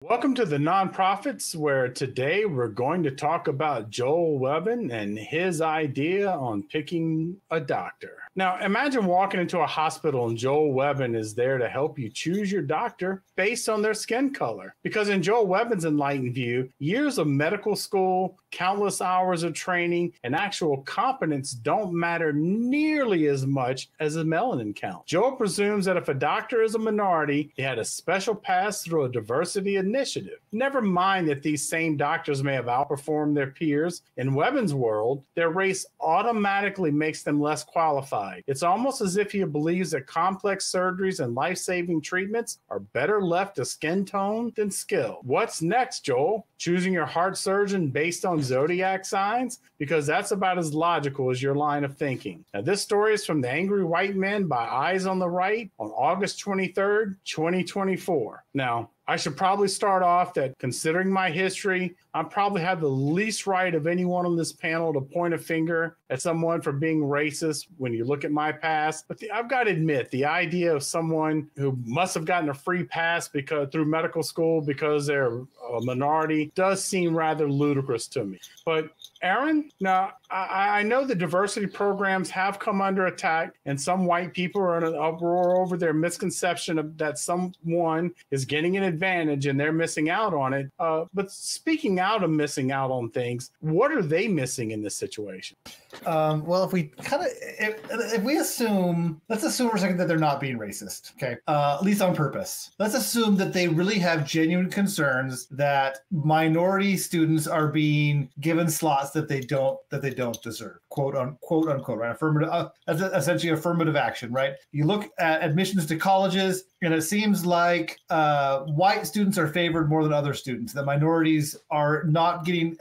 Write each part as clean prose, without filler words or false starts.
Welcome to the Nonprofits, where today we're going to talk about Joel Webben and his idea on picking a doctor. Now, imagine walking into a hospital and Joel Webben is there to help you choose your doctor based on their skin color. Because in Joel Webben's enlightened view, years of medical school, countless hours of training, and actual competence don't matter nearly as much as a melanin count. Joel presumes that if a doctor is a minority, he had a special pass through a diversity initiative. Never mind that these same doctors may have outperformed their peers. In Webben's world, their race automatically makes them less qualified. It's almost as if he believes that complex surgeries and life-saving treatments are better left to skin tone than skill. What's next, Joel? Choosing your heart surgeon based on zodiac signs? Because that's about as logical as your line of thinking. Now, this story is from The Angry White Men by Eyes on the Right on August 23rd, 2024. Now, I should probably start off that considering my history, I probably have the least right of anyone on this panel to point a finger at someone for being racist when you look at my past. But I've got to admit, the idea of someone who must have gotten a free pass because through medical school because they're a minority does seem rather ludicrous to me. But Aaron, now I know the diversity programs have come under attack, and some white people are in an uproar over their misconception of that someone is getting an advantage and they're missing out on it. But speaking out of missing out on things, what are they missing in this situation? Well, if we assume, let's assume for a second that they're not being racist, okay? At least on purpose. Let's assume that they really have genuine concerns that minority students are being given slots that they don't deserve, quote unquote, right? Affirmative, that's essentially affirmative action, right? You look at admissions to colleges, and it seems like white students are favored more than other students. The minorities are not getting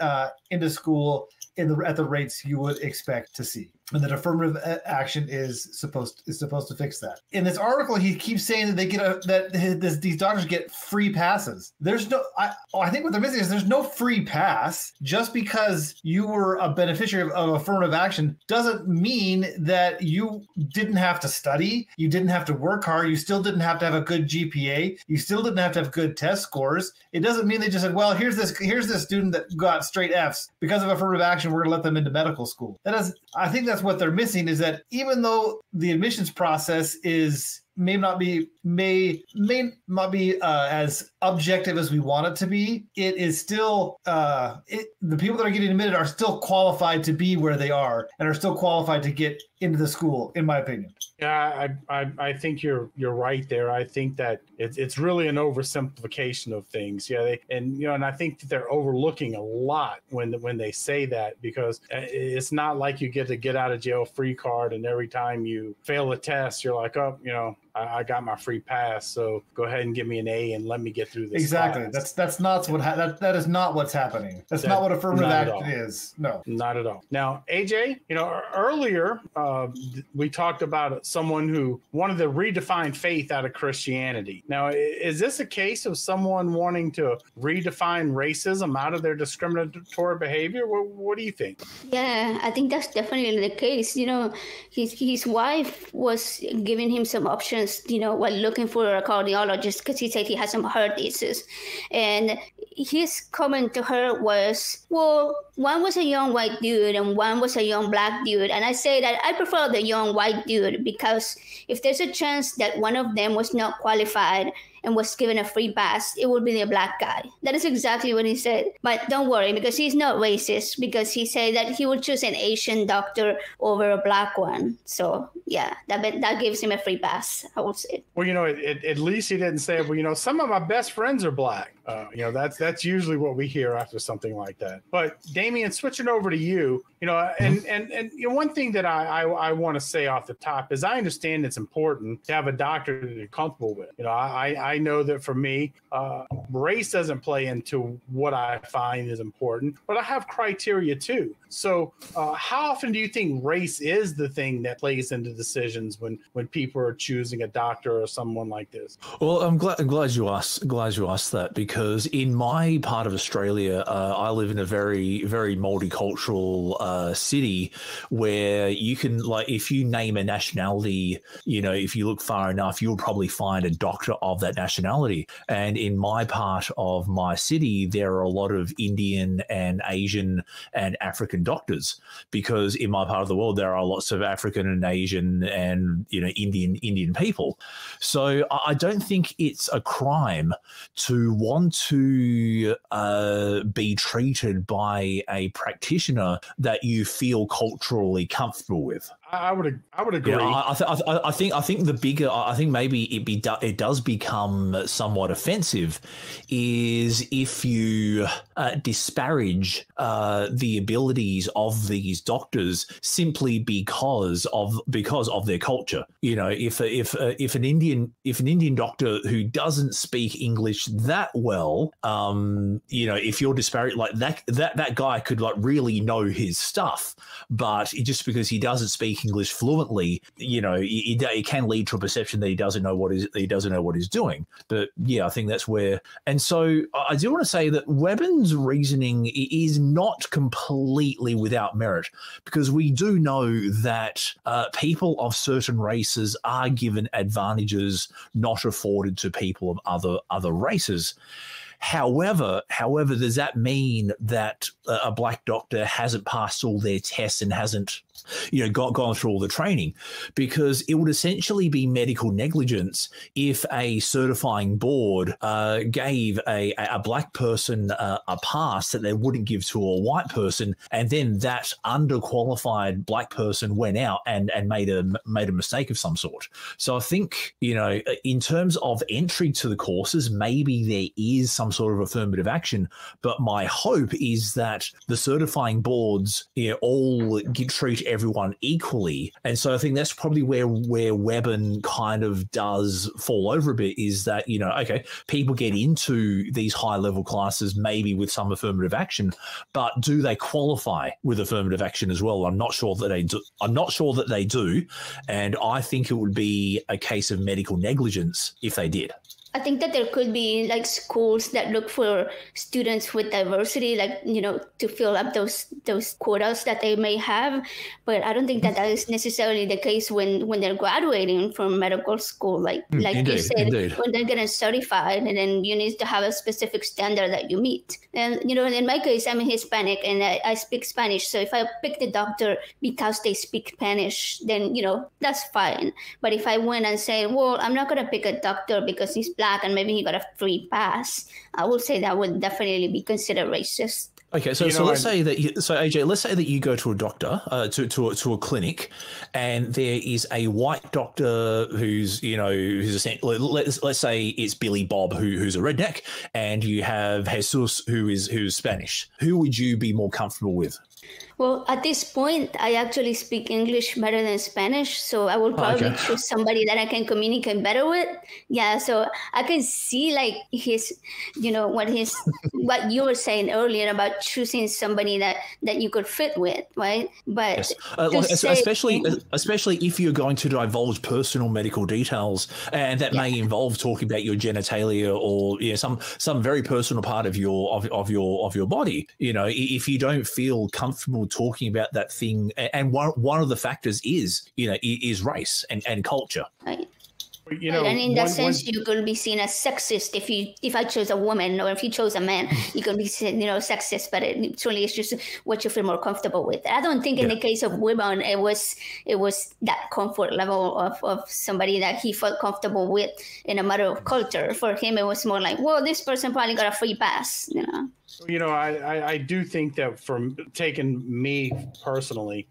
into school at the rates you would expect to see. And that affirmative action is supposed to fix that. In this article, he keeps saying that these doctors get free passes. There's no. I think what they're missing is there's no free pass. Just because you were a beneficiary of affirmative action doesn't mean that you didn't have to study. You didn't have to work hard. You still didn't have to have a good GPA. You still didn't have to have good test scores. It doesn't mean they just said, well, here's this student that got straight Fs because of affirmative action. We're going to let them into medical school. I think that's what they're missing, is that even though the admissions process may not be as objective as we want it to be, it is still the people that are getting admitted are still qualified to be where they are and are still qualified to get into the school, in my opinion. Yeah, I think you're right there. I think that it's really an oversimplification of things. Yeah, and I think that they're overlooking a lot when they say that, because it's not like you get to get out of jail free card and every time you fail a test, you're like, oh, I got my free pass, so go ahead and give me an A and let me get through this. Exactly. Class. That's not that is not what's happening. That's not what affirmative action is. No, not at all. Now, AJ, earlier we talked about someone who wanted to redefine faith out of Christianity. Now, is this a case of someone wanting to redefine racism out of their discriminatory behavior? What do you think? Yeah, I think that's definitely the case. His wife was giving him some options, while looking for a cardiologist, because he said he had some heart issues. And his comment to her was, well, one was a young white dude and one was a young black dude. And I say that I prefer the young white dude, because if there's a chance that one of them was not qualified and was given a free pass, it would be the black guy. That is exactly what he said. But don't worry, because he's not racist, because he said that he would choose an Asian doctor over a black one. So yeah, that gives him a free pass, I would say. Well, at least he didn't say, well, some of my best friends are black. That's usually what we hear after something like that. But Damien, switching over to you, and one thing that I want to say off the top is I understand it's important to have a doctor that you're comfortable with. I know that for me, race doesn't play into what I find is important, but I have criteria too. So how often do you think race is the thing that plays into decisions when people are choosing a doctor or someone like this? Well, I'm glad you asked that, because in my part of Australia, I live in a very, very multicultural city where you can, if you name a nationality, if you look far enough, you'll probably find a doctor of that nationality. And in my part of my city, there are a lot of Indian and Asian and African doctors, because in my part of the world, there are lots of African and Asian and, you know, Indian people. So I don't think it's a crime to want to be treated by a practitioner that you feel culturally comfortable with. I would agree. Yeah, I think the bigger, I think maybe it does become somewhat offensive, is if you disparage the abilities of these doctors simply because of their culture. You know, if an Indian doctor who doesn't speak English that well, you know, if you're disparaging, like that guy could like really know his stuff, but just because he doesn't speak English fluently, you know, it can lead to a perception that he doesn't know what he's doing. But yeah, I think that's where. And so I do want to say that Webben's reasoning is not completely without merit, because we do know that people of certain races are given advantages not afforded to people of other races. However, does that mean that a black doctor hasn't passed all their tests and hasn't, you know, gone through all the training? Because it would essentially be medical negligence if a certifying board gave a black person a pass that they wouldn't give to a white person, and then that underqualified black person went out and made a mistake of some sort. So I think, you know, in terms of entry to the courses, maybe there is some sort of affirmative action, but my hope is that the certifying boards, you know, all treat everyone equally. And so I think that's probably where Webben kind of does fall over a bit, is that, you know, okay, people get into these high level classes maybe with some affirmative action, but do they qualify with affirmative action as well? I'm not sure that they do. And I think it would be a case of medical negligence if they did. I think that there could be like schools that look for students with diversity, like, you know, to fill up those quotas that they may have. But I don't think that is necessarily the case when they're graduating from medical school. Like indeed, you said, when they're getting certified, and then you need to have a specific standard that you meet. And, you know, in my case, I'm Hispanic and I speak Spanish. So if I pick the doctor because they speak Spanish, then, you know, that's fine. But if I went and say, well, I'm not going to pick a doctor because he's black and maybe he got a free pass, I would say that would definitely be considered racist. Okay, so let's say that AJ, let's say that you go to a doctor, to a clinic, and there is a white doctor who's essentially, let's say it's Billy Bob who's a redneck, and you have Jesus who's Spanish. Who would you be more comfortable with? Well, at this point, I actually speak English better than Spanish, so I will probably choose somebody that I can communicate better with. Yeah, so I can see like what you were saying earlier about choosing somebody that you could fit with, right? But yes. Especially if you're going to divulge personal medical details, and that may involve talking about your genitalia or some very personal part of your body. You know, if you don't feel comfortable talking about that thing, and one of the factors is race and culture. Right. You know, and in that sense, you could be seen as sexist if I chose a woman, or if you chose a man, you could be seen, sexist. But it truly is just what you feel more comfortable with. I don't think in the case of women, it was that comfort level of somebody that he felt comfortable with in a matter of culture. For him, it was more like, well, this person probably got a free pass, I do think that, from taking me personally,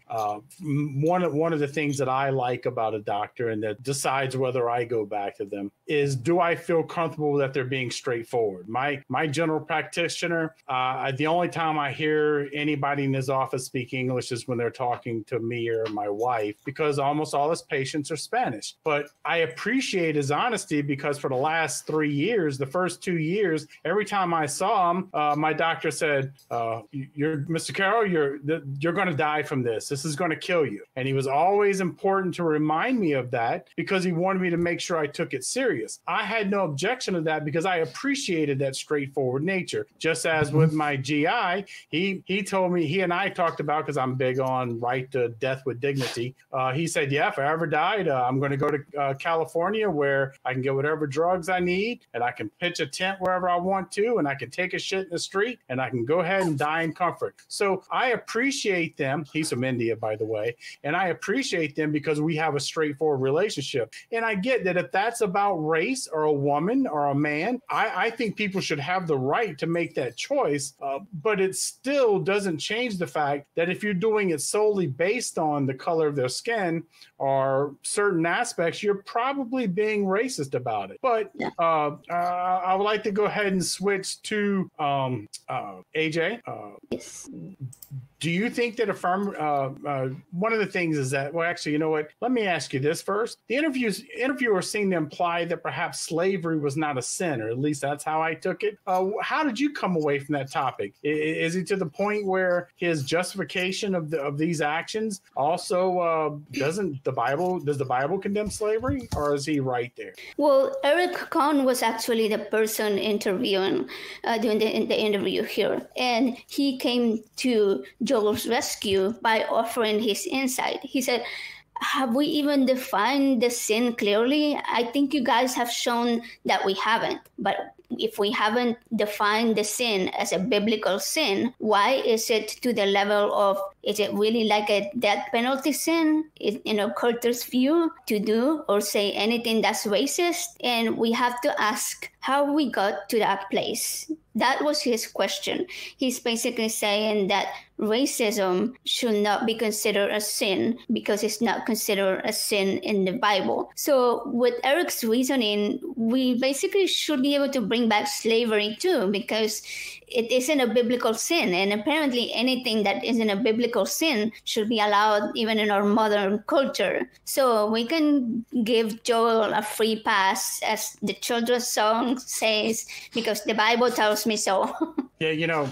one of the things that I like about a doctor, and that decides whether I go back to them, is, do I feel comfortable that they're being straightforward? My general practitioner, the only time I hear anybody in his office speak English is when they're talking to me or my wife, because almost all his patients are Spanish. But I appreciate his honesty, because for the last 3 years, the first 2 years, every time I saw him, my my doctor said, "You're Mr. Carroll. You're going to die from this. This is going to kill you." And he was always important to remind me of that because he wanted me to make sure I took it serious. I had no objection to that because I appreciated that straightforward nature. Just as with my GI, he told me, he and I talked about, because I'm big on right to death with dignity. He said, "Yeah, if I ever died, I'm going to go to California where I can get whatever drugs I need, and I can pitch a tent wherever I want to, and I can take a shit in the street, and I can go ahead and die in comfort." So I appreciate them. He's from India, by the way. And I appreciate them because we have a straightforward relationship. And I get that if that's about race or a woman or a man, I think people should have the right to make that choice. But it still doesn't change the fact that if you're doing it solely based on the color of their skin or certain aspects, you're probably being racist about it. But I would like to go ahead and switch to AJ. Yes. Do you think that one of the things is that, well, actually, you know what? Let me ask you this first. The interviewer seemed to imply that perhaps slavery was not a sin, or at least that's how I took it. How did you come away from that topic? Is it to the point where his justification of these actions also does the Bible condemn slavery, or is he right there? Well, Eric Kahn was actually the person interviewing during the interview here, and he came to Joel's rescue by offering his insight. He said, "Have we even defined the sin clearly? I think you guys have shown that we haven't. But if we haven't defined the sin as a biblical sin, why is it to the level of, is it really like a death penalty sin, in Carter's view, to do or say anything that's racist?" And we have to ask how we got to that place. That was his question. He's basically saying that racism should not be considered a sin because it's not considered a sin in the Bible. So with Eric's reasoning, we basically should be able to bring back slavery too, because it isn't a biblical sin. And apparently anything that isn't a biblical sin should be allowed even in our modern culture. So we can give Joel a free pass, as the children's song says, because the Bible tells me so. Yeah,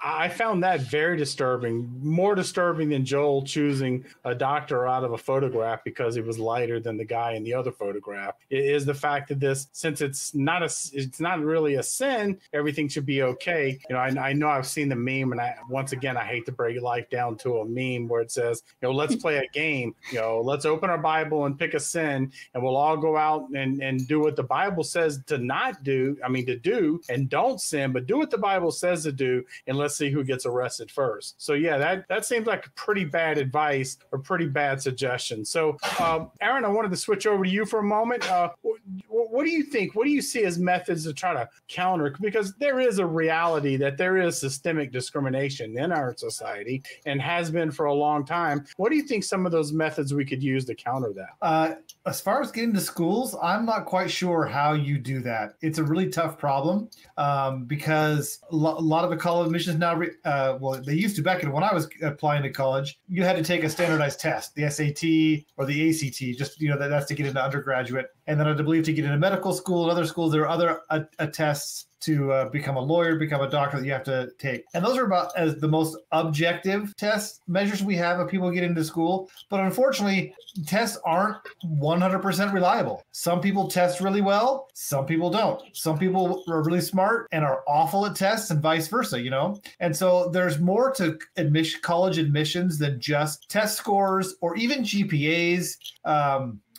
I found that very disturbing, more disturbing than Joel choosing a doctor out of a photograph because he was lighter than the guy in the other photograph. It is the fact that this, since it's not really a sin, everything should be okay. I know I've seen the meme, and once again, I hate to break life down to a meme where it says, let's play a game. Let's open our Bible and pick a sin, and we'll all go out and do what the Bible says to not do. To do, and don't sin, but do what the Bible says to do, and let's see who gets arrested first. So yeah, that seems like pretty bad advice or pretty bad suggestion. So Aaron, I wanted to switch over to you for a moment. What do you think? What do you see as methods to try to counter? Because there is a reality that there is systemic discrimination in our society and has been for a long time. What do you think some of those methods we could use to counter that? As far as getting to schools, I'm not quite sure how you do that. It's a really tough problem because a lot of the college admissions now, they used to back when I was applying to college, you had to take a standardized test, the SAT or the ACT, just, that's to get into undergraduate. And then I believe to get into medical school and other schools, there are other tests to become a lawyer, become a doctor that you have to take. And those are about as the most objective test measures we have of people getting into school. But unfortunately, tests aren't 100% reliable. Some people test really well, some people don't. Some people are really smart and are awful at tests and vice versa, And so there's more to college admissions than just test scores or even GPAs.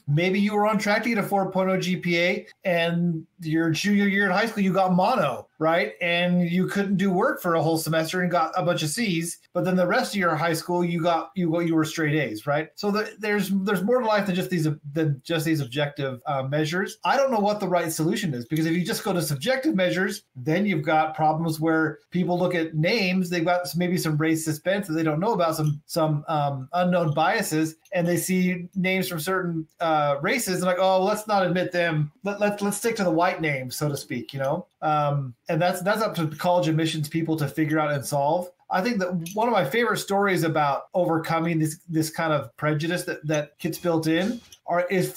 Maybe you were on track to get a 4.0 GPA and your junior year in high school, you got mono, right? And you couldn't do work for a whole semester and got a bunch of C's. But then the rest of your high school, you were straight A's, right? So there's more to life than just these objective measures. I don't know what the right solution is, because if you just go to subjective measures, then you've got problems where people look at names, they've got maybe some racist bents that they don't know about, some unknown biases, and they see names from certain races and like, oh, let's not admit them. Let's stick to the white names, so to speak, and that's up to college admissions people to figure out and solve. I think that one of my favorite stories about overcoming this kind of prejudice that gets built in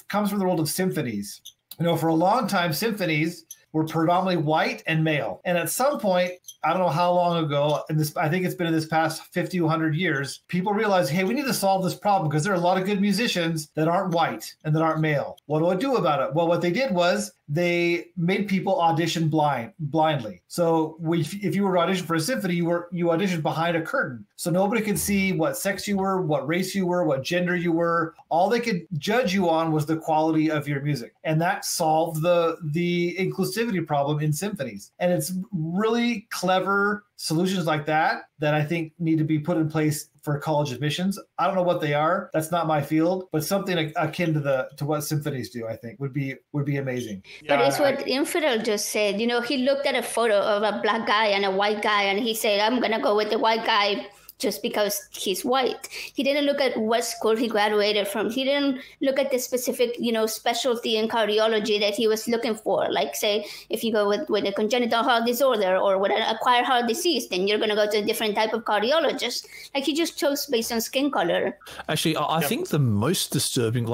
comes from the world of symphonies. For a long time, symphonies were predominantly white and male. And at some point, I don't know how long ago, I think it's been in this past 50, 100 years, people realized, hey, we need to solve this problem because there are a lot of good musicians that aren't white and that aren't male. What do I do about it? Well, what they did was they made people audition blindly. So if you were to audition for a symphony, you auditioned behind a curtain. So nobody could see what sex you were, what race you were, what gender you were. All they could judge you on was the quality of your music. And that solved the inclusivity problem in symphonies. And it's really clever solutions like that I think need to be put in place for college admissions. I don't know what they are. That's not my field, but something akin to what symphonies do, I think would be amazing. But it's what Infidel just said. You know, he looked at a photo of a black guy and a white guy, and he said, I'm going to go with the white guy just because he's white. He didn't look at what school he graduated from. He didn't look at the specific, specialty in cardiology that he was looking for. Like, say, if you go with a congenital heart disorder or with an acquired heart disease, then you're going to go to a different type of cardiologist. Like, he just chose based on skin color. Actually, I think the most disturbing,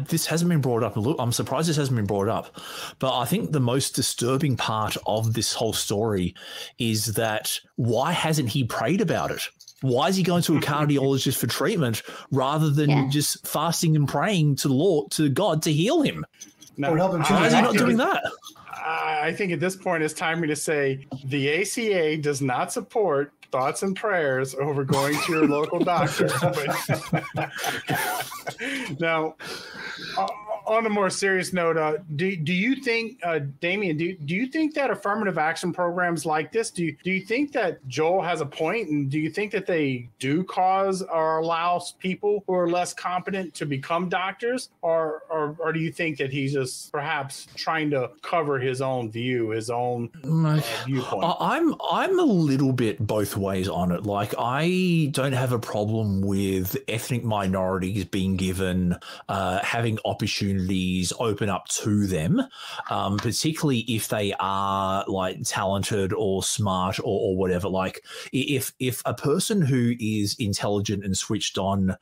this hasn't been brought up. I'm surprised this hasn't been brought up. But I think the most disturbing part of this whole story is that why hasn't he prayed about it? Why is he going to a cardiologist for treatment rather than just fasting and praying to God to heal him? No, why is he not doing that? I think at this point it's time to say the ACA does not support thoughts and prayers over going to your local doctor. Now, on a more serious note, do you think, Damien, do you think that affirmative action programs like this, do you think that Joel has a point, and do you think that they do cause or allow people who are less competent to become doctors, or do you think that he's just perhaps trying to cover his own view, his own viewpoint? I'm a little bit both ways on it. Like, I don't have a problem with ethnic minorities being given having opportunities open up to them, particularly if they are like talented or smart or whatever. Like, if a person who is intelligent and switched on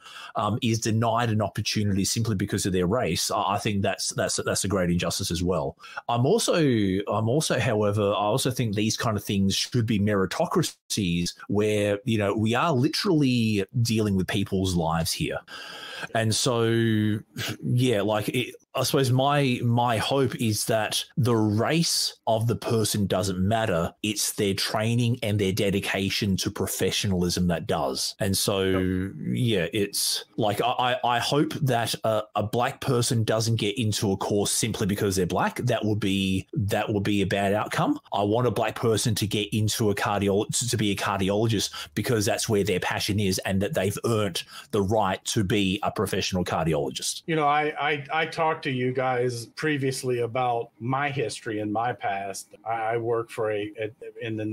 is denied an opportunity simply because of their race, I think that's a great injustice as well. I'm also, however, I also think these kind of things should be meritocracies where, we are literally dealing with people's lives here. And so, I suppose my hope is that the race of the person doesn't matter. It's their training and their dedication to professionalism that does. And so, it's like I hope that a black person doesn't get into a course simply because they're black. That would be a bad outcome. I want a black person to get into to be a cardiologist because that's where their passion is and that they've earned the right to be a professional cardiologist. I talked to you guys previously about my history and my past. I worked for in the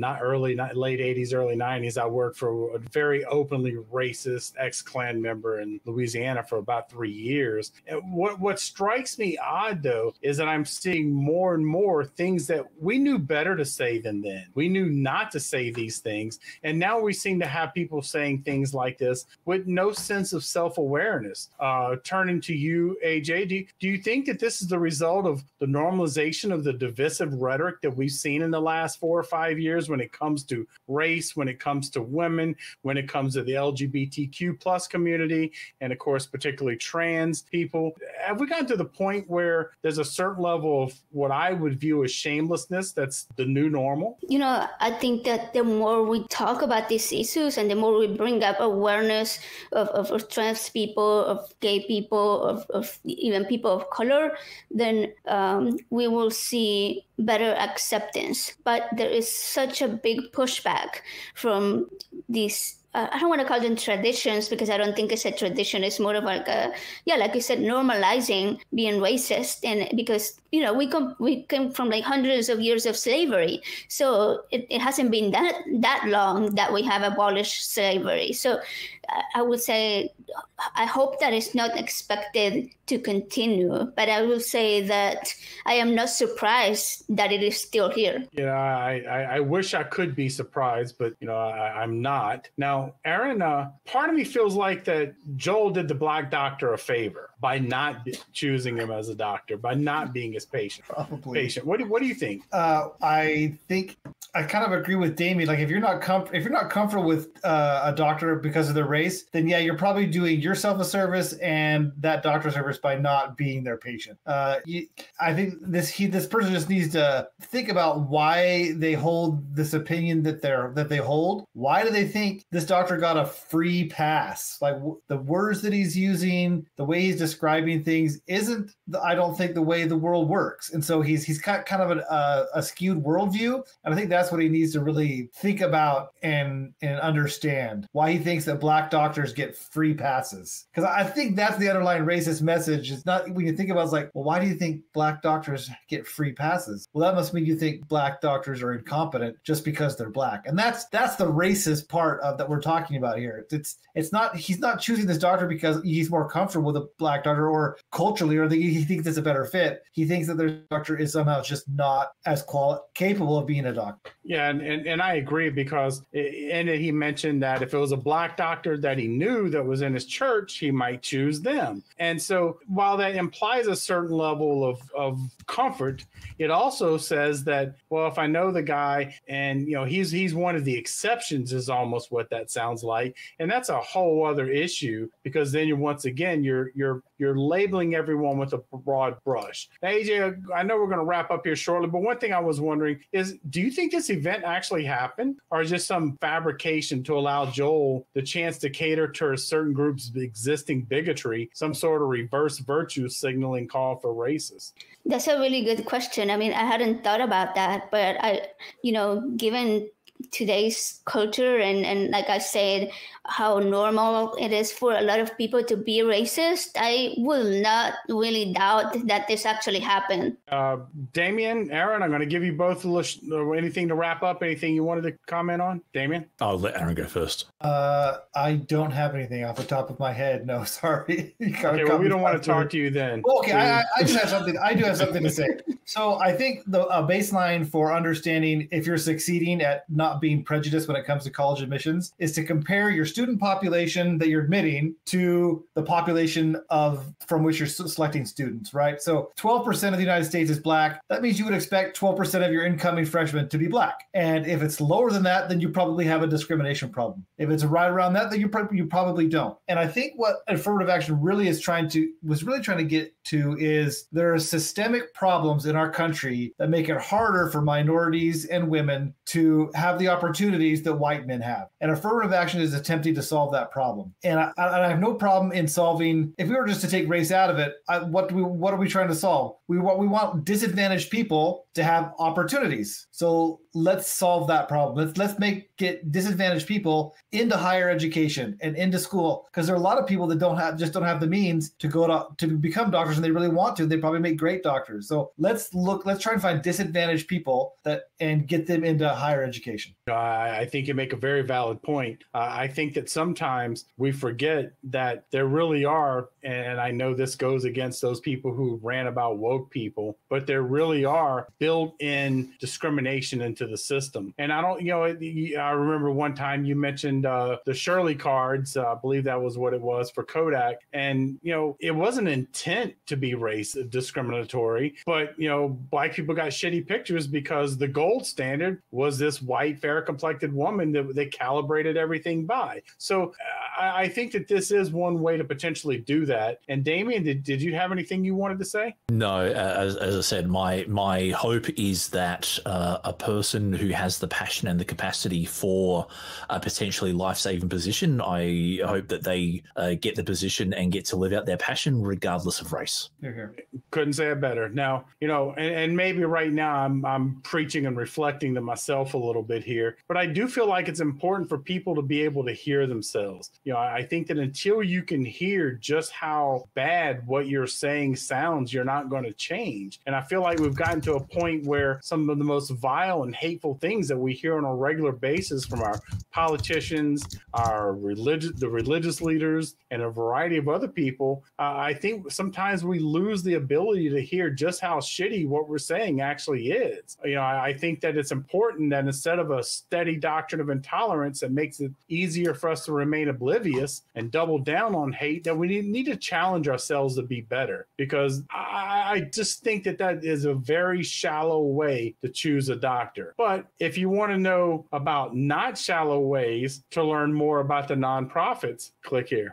late 80s, early 90s, I worked for a very openly racist ex-Klan member in Louisiana for about 3 years. And what strikes me odd, though, is that I'm seeing more and more things that we knew better to say than then. We knew not to say these things. And now we seem to have people saying things like this with no sense of self-awareness. Turning to you, AJ, do you think that this is the result of the normalization of the divisive rhetoric that we've seen in the last 4 or 5 years when it comes to race, when it comes to women, when it comes to the LGBTQ plus community, and of course, particularly trans people? Have we gotten to the point where there's a certain level of what I would view as shamelessness that's the new normal? I think that the more we talk about these issues and the more we bring up awareness of trans people, of gay people, of even people of color, then we will see better acceptance. But there is such a big pushback from these I don't want to call them traditions because I don't think it's a tradition. It's more of like like you said, normalizing being racist. And because, we came from like hundreds of years of slavery. So it hasn't been that long that we have abolished slavery. So I would say, I hope that it's not expected to continue, but I will say that I am not surprised that it is still here. Yeah, I wish I could be surprised, but I'm not. Now, Aaron, part of me feels like that Joel did the Black doctor a favor by not choosing him as a doctor, by not being his patient. Probably. What do you think? I think I kind of agree with Damien. Like, if you're not comfortable with a doctor because of their race, then yeah, you're probably doing yourself a service and that doctor a service by not being their patient. I think this person just needs to think about why they hold this opinion that they hold. Why do they think this doctor got a free pass? Like, the words that he's using, the way he's describing things isn't, I don't think, the way the world works. And so he's got kind of a skewed worldview. And I think that's what he needs to really think about and understand, why he thinks that Black doctors get free passes. Because I think that's the underlying racist message. It's not, when you think about it, it's like, well, why do you think Black doctors get free passes? Well, that must mean you think Black doctors are incompetent just because they're Black. And that's the racist part of that we're talking about here. It's not, he's not choosing this doctor because he's more comfortable with a Black doctor or culturally, or he thinks it's a better fit. He thinks that their doctor is somehow just not as capable of being a doctor. Yeah, and I agree, because he mentioned that if it was a Black doctor that he knew that was in his church, he might choose them. And so while that implies a certain level of comfort, it also says that, well, if I know the guy and he's one of the exceptions, is almost what that sounds like. And that's a whole other issue, because then you're labeling everyone with a broad brush. Now, AJ, I know we're going to wrap up here shortly, but one thing I was wondering is, do you think this event actually happened, or just some fabrication to allow Joel the chance to cater to a certain group's existing bigotry, some sort of reverse virtue signaling call for racists? That's a really good question. I mean, I hadn't thought about that, but given today's culture and like I said, how normal it is for a lot of people to be racist, I will not really doubt that this actually happened. Damien, Aaron, I'm going to give you both anything to wrap up, anything you wanted to comment on. Damien? I'll let Aaron go first. I don't have anything off the top of my head. No, sorry. Okay, well, we don't want to talk to you then. Okay, I do have something. I do have something to say. So I think the baseline for understanding if you're succeeding at not being prejudiced when it comes to college admissions is to compare your student population that you're admitting to the population from which you're selecting students, right? So 12% of the United States is Black. That means you would expect 12% of your incoming freshmen to be Black. And if it's lower than that, then you probably have a discrimination problem. If it's right around that, then you probably don't. And I think what affirmative action really was trying to get to is there are systemic problems in our country that make it harder for minorities and women to have the opportunities that white men have. And affirmative action is attempting to solve that problem. And I have no problem in solving, if we were just to take race out of it, what are we trying to solve? We want disadvantaged people to have opportunities. So let's solve that problem. Let's get disadvantaged people into higher education and into school, because there are a lot of people that don't have the means to become doctors, and they really want to. They probably make great doctors. So let's try and find disadvantaged people and get them into higher education. I think you make a very valid point. I think that sometimes we forget that there really are, and I know this goes against those people who ran about woke people, but there really are built-in discrimination into the system. And I remember one time you mentioned the Shirley cards. I believe that was what it was for Kodak. And, it wasn't intent to be race discriminatory, but, Black people got shitty pictures because the gold standard was this white, fair-complected woman that they calibrated everything by. So I think that this is one way to potentially do that. And Damien, did you have anything you wanted to say? No, as I said, my hope is that a person who has the passion and the capacity for a potentially life-saving position, I hope that they get the position and get to live out their passion regardless of race. Couldn't say it better. Now, and maybe right now I'm preaching and reflecting to myself a little bit here, but I do feel like it's important for people to be able to hear themselves. I think that until you can hear just how bad what you're saying sounds, you're not going to change. And I feel like we've gotten to a point where some of the most vile and hateful things that we hear on a regular basis from our politicians, the religious leaders, and a variety of other people, I think sometimes we lose the ability to hear just how shitty what we're saying actually is. I think that it's important that instead of a steady doctrine of intolerance that makes it easier for us to remain oblivious and double down on hate, that we need to challenge ourselves to be better, because I just think that is a very shallow way to choose a doctor. But if you want to know about not shallow ways to learn more about the nonprofits, click here.